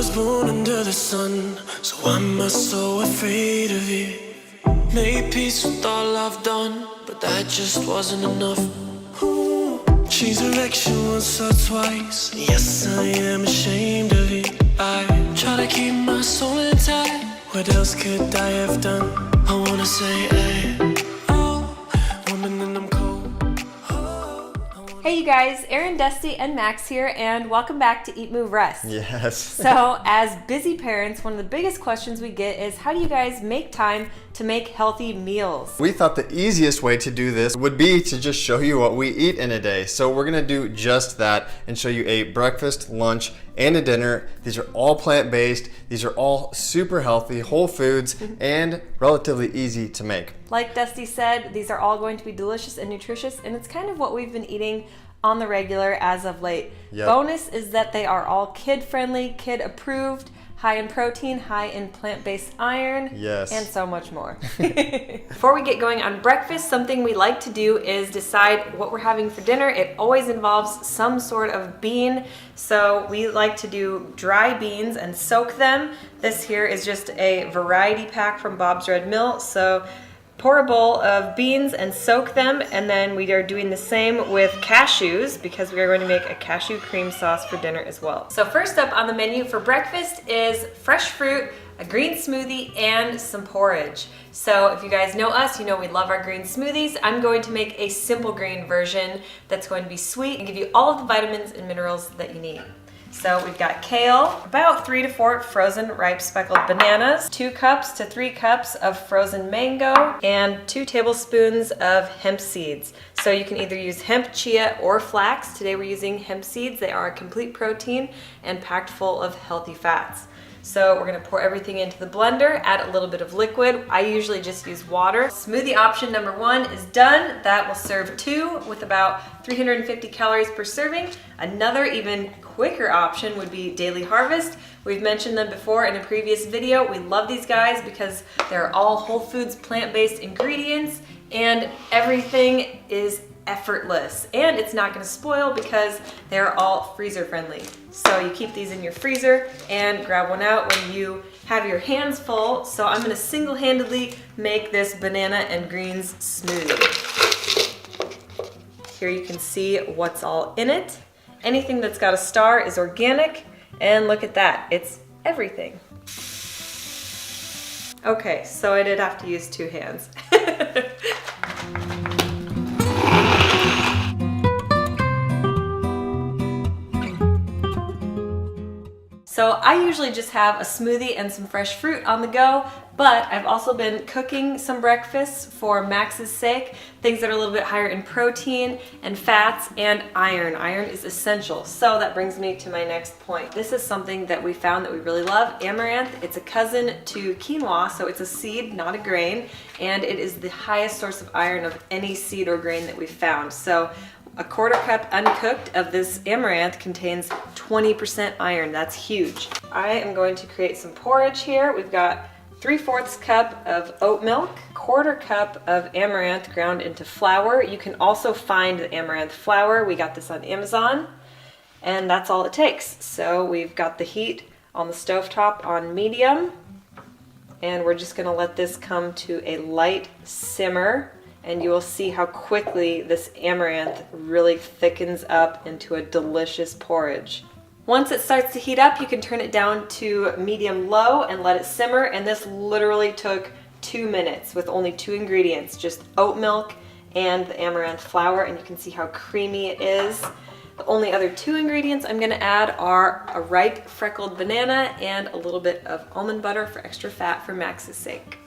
was born under the sun, so why am I so afraid of it? Made peace with all I've done, but that just wasn't enough. Ooh. Change direction once or twice, yes I am ashamed of it. I try to keep my soul intact, what else could I have done? I wanna say, hey, oh, woman and I'm cold. Oh, Hey you guys, Erin, Dusty, and Max here, and welcome back to Eat, Move, Rest. Yes. So, as busy parents, one of the biggest questions we get is how do you guys make time to make healthy meals? We thought the easiest way to do this would be to just show you what we eat in a day. So we're gonna do just that and show you a breakfast, lunch, and a dinner. These are all plant-based. These are all super healthy, whole foods, and relatively easy to make. Like Dusty said, these are all going to be delicious and nutritious, and it's kind of what we've been eating on the regular as of late. Yep. Bonus is that they are all kid-friendly, kid-approved, high in protein, high in plant-based iron, Yes. and so much more. Before we get going on breakfast, something we like to do is decide what we're having for dinner. It always involves some sort of bean, so we like to do dry beans and soak them. This here is just a variety pack from Bob's Red Mill, so pour a bowl of beans and soak them, and then we are doing the same with cashews because we are going to make a cashew cream sauce for dinner as well. So first up on the menu for breakfast is fresh fruit, a green smoothie, and some porridge. So if you guys know us, you know we love our green smoothies. I'm going to make a simple green version that's going to be sweet and give you all of the vitamins and minerals that you need. So we've got kale, about 3 to 4 frozen ripe speckled bananas, 2 cups to 3 cups of frozen mango, and 2 tablespoons of hemp seeds. So you can either use hemp, chia, or flax. Today we're using hemp seeds. They are a complete protein and packed full of healthy fats. So we're gonna pour everything into the blender, add a little bit of liquid. I usually just use water. Smoothie option number 1 is done. That will serve 2 with about 350 calories per serving. Another even quicker option would be Daily Harvest. We've mentioned them before in a previous video. We love these guys because they're all whole foods, plant-based ingredients, and everything is effortless, and it's not going to spoil because they're all freezer friendly. So you keep these in your freezer and grab one out when you have your hands full. So I'm going to single-handedly make this banana and greens smoothie. Here you can see what's all in it. Anything that's got a star is organic, and look at that, it's everything. Okay, so I did have to use 2 hands. So I usually just have a smoothie and some fresh fruit on the go, but I've also been cooking some breakfasts for Max's sake, things that are a little bit higher in protein and fats and iron. Iron is essential. So that brings me to my next point. This is something that we found that we really love, amaranth. It's a cousin to quinoa, so it's a seed, not a grain, and it is the highest source of iron of any seed or grain that we've found. So a 1/4 cup uncooked of this amaranth contains 20% iron. That's huge. I am going to create some porridge here. We've got 3/4 cup of oat milk, 1/4 cup of amaranth ground into flour. You can also find the amaranth flour. We got this on Amazon, and that's all it takes. So we've got the heat on the stovetop on medium, and we're just gonna let this come to a light simmer, and you will see how quickly this amaranth really thickens up into a delicious porridge. Once it starts to heat up, you can turn it down to medium-low and let it simmer, and this literally took 2 minutes with only 2 ingredients, just oat milk and the amaranth flour, and you can see how creamy it is. The only other 2 ingredients I'm gonna add are a ripe freckled banana and a little bit of almond butter for extra fat for Max's sake.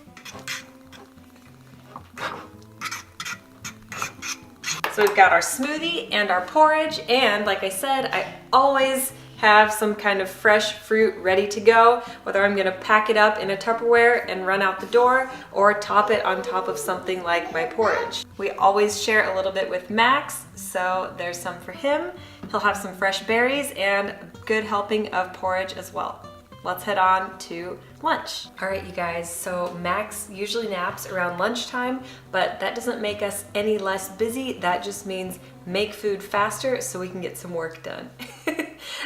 So we've got our smoothie and our porridge, and like I said, I always have some kind of fresh fruit ready to go, whether I'm gonna pack it up in a Tupperware and run out the door or top it on top of something like my porridge. We always share a little bit with Max, so there's some for him. He'll have some fresh berries and a good helping of porridge as well. Let's head on to lunch. All right, you guys, so Max usually naps around lunchtime, but that doesn't make us any less busy. That just means make food faster so we can get some work done.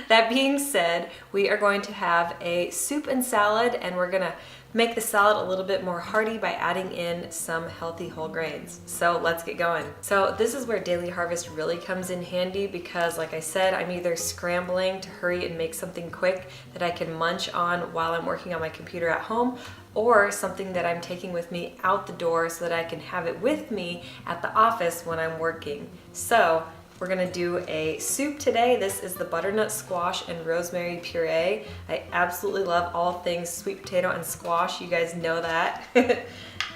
That being said, we are going to have a soup and salad, and we're gonna make the salad a little bit more hearty by adding in some healthy whole grains. So let's get going. So this is where Daily Harvest really comes in handy because, like I said, I'm either scrambling to hurry and make something quick that I can munch on while I'm working on my computer at home, or something that I'm taking with me out the door so that I can have it with me at the office when I'm working. So we're gonna do a soup today. This is the butternut squash and rosemary puree. I absolutely love all things sweet potato and squash. You guys know that.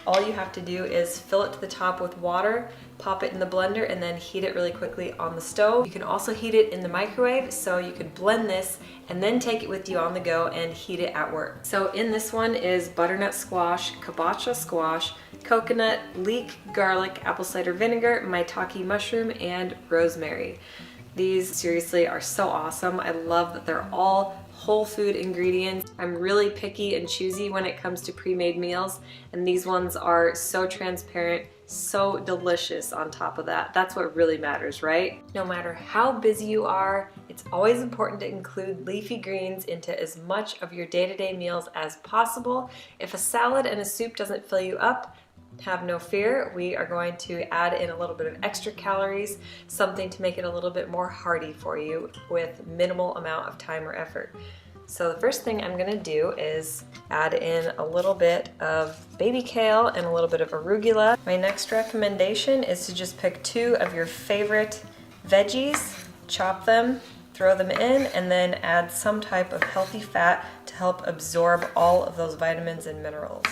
All you have to do is fill it to the top with water, pop it in the blender, and then heat it really quickly on the stove. You can also heat it in the microwave, so you could blend this and then take it with you on the go and heat it at work. So in this one is butternut squash, kabocha squash, coconut, leek, garlic, apple cider vinegar, maitake mushroom, and rosemary. These seriously are so awesome. I love that they're all whole food ingredients. I'm really picky and choosy when it comes to pre-made meals, and these ones are so transparent, so delicious on top of that. That's what really matters, right? No matter how busy you are, it's always important to include leafy greens into as much of your day-to-day meals as possible. If a salad and a soup doesn't fill you up, have no fear. We are going to add in a little bit of extra calories, something to make it a little bit more hearty for you with minimal amount of time or effort. So the first thing I'm gonna do is add in a little bit of baby kale and a little bit of arugula. My next recommendation is to just pick 2 of your favorite veggies, chop them, throw them in, and then add some type of healthy fat to help absorb all of those vitamins and minerals.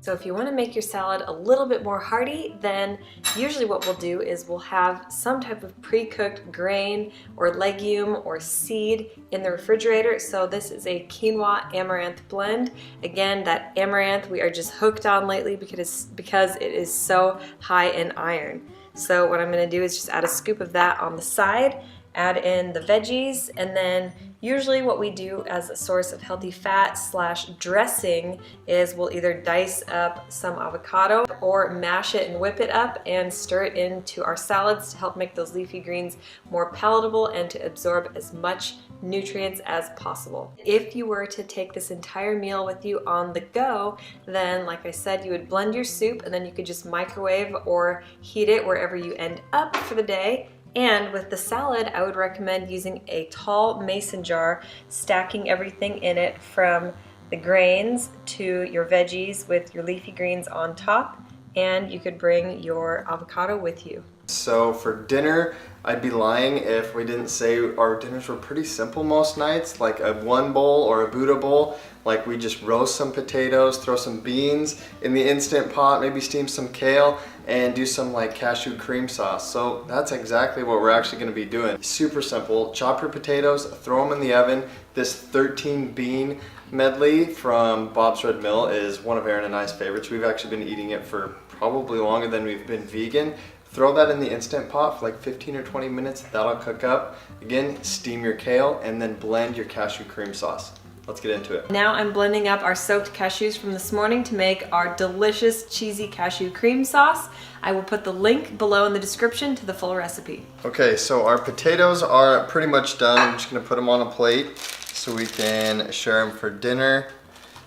So if you want to make your salad a little bit more hearty, then usually what we'll do is we'll have some type of pre-cooked grain or legume or seed in the refrigerator. So this is a quinoa amaranth blend. Again, that amaranth we are just hooked on lately because it is so high in iron. So what I'm going to do is just add a scoop of that on the side, add in the veggies, and then usually what we do as a source of healthy fat / dressing is we'll either dice up some avocado or mash it and whip it up and stir it into our salads to help make those leafy greens more palatable and to absorb as much nutrients as possible. If you were to take this entire meal with you on the go, then like I said, you would blend your soup and then you could just microwave or heat it wherever you end up for the day. And with the salad, I would recommend using a tall mason jar, stacking everything in it from the grains to your veggies with your leafy greens on top, and you could bring your avocado with you. So for dinner, I'd be lying if we didn't say our dinners were pretty simple most nights, like a 1 bowl or a Buddha bowl. Like we just roast some potatoes, throw some beans in the Instant Pot, maybe steam some kale, and do some like cashew cream sauce. So that's exactly what we're actually gonna be doing. Super simple. Chop your potatoes, throw them in the oven. This 13 bean medley from Bob's Red Mill is one of Aaron and I's favorites. We've actually been eating it for probably longer than we've been vegan. Throw that in the Instant Pot for like 15 or 20 minutes. That'll cook up. Again, steam your kale and then blend your cashew cream sauce. Let's get into it. Now I'm blending up our soaked cashews from this morning to make our delicious cheesy cashew cream sauce. I will put the link below in the description to the full recipe. Okay, so our potatoes are pretty much done. I'm just gonna put them on a plate so we can share them for dinner.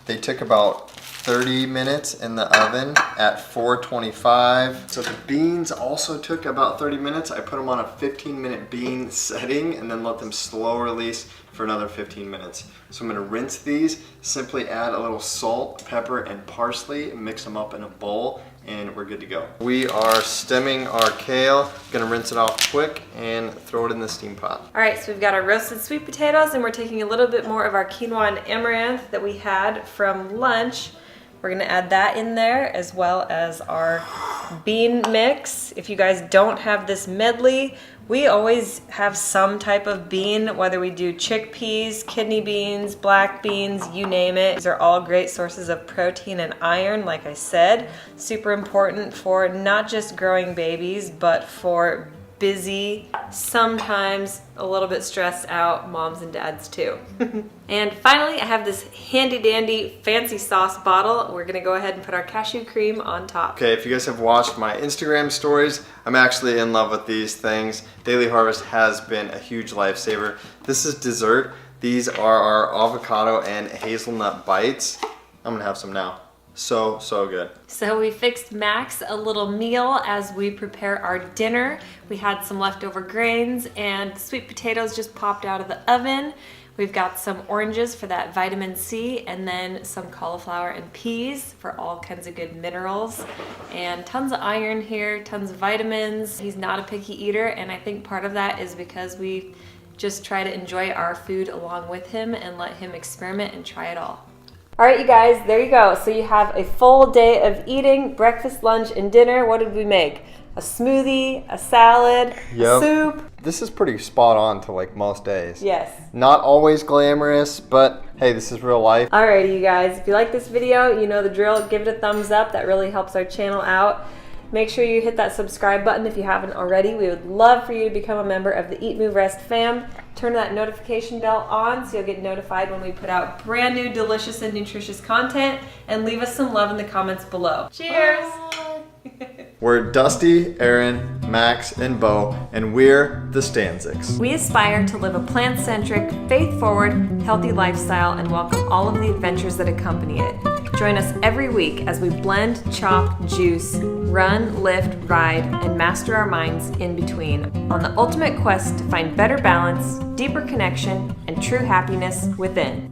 They took about 30 minutes in the oven at 425. So the beans also took about 30 minutes. I put them on a 15-minute bean setting and then let them slow release for another 15 minutes. So I'm gonna rinse these, simply add a little salt, pepper, and parsley, and mix them up in a bowl, and we're good to go. We are stemming our kale. Gonna rinse it off quick and throw it in the steam pot. All right, so we've got our roasted sweet potatoes, and we're taking a little bit more of our quinoa and amaranth that we had from lunch. We're gonna add that in there, as well as our bean mix. If you guys don't have this medley, we always have some type of bean, whether we do chickpeas, kidney beans, black beans, you name it. These are all great sources of protein and iron, like I said. Super important for not just growing babies, but for busy, sometimes a little bit stressed out moms and dads too. And finally, I have this handy dandy fancy sauce bottle. We're gonna go ahead and put our cashew cream on top. Okay, if you guys have watched my Instagram stories, I'm actually in love with these things. Daily Harvest has been a huge lifesaver. This is dessert. These are our avocado and hazelnut bites. I'm gonna have some now. So good. So we fixed Max a little meal as we prepare our dinner. We had some leftover grains and sweet potatoes just popped out of the oven. We've got some oranges for that vitamin C, and then some cauliflower and peas for all kinds of good minerals, and tons of iron here, tons of vitamins. He's not a picky eater, and I think part of that is because we just try to enjoy our food along with him and let him experiment and try it all. All right, you guys, there you go. So you have a full day of eating, breakfast, lunch, and dinner. What did we make? A smoothie, a salad, soup. This is pretty spot on to like most days. Yes. Not always glamorous, but hey, this is real life. Alrighty, you guys, if you like this video, you know the drill. Give it a thumbs up. That really helps our channel out. Make sure you hit that subscribe button if you haven't already. We would love for you to become a member of the Eat, Move, Rest fam. Turn that notification bell on so you'll get notified when we put out brand new delicious and nutritious content, and leave us some love in the comments below. Cheers! We're Dusty, Aaron, Max, and Bo, and we're the Stanczyks. We aspire to live a plant-centric, faith-forward, healthy lifestyle and welcome all of the adventures that accompany it. Join us every week as we blend, chop, juice, run, lift, ride, and master our minds in between on the ultimate quest to find better balance, deeper connection, and true happiness within.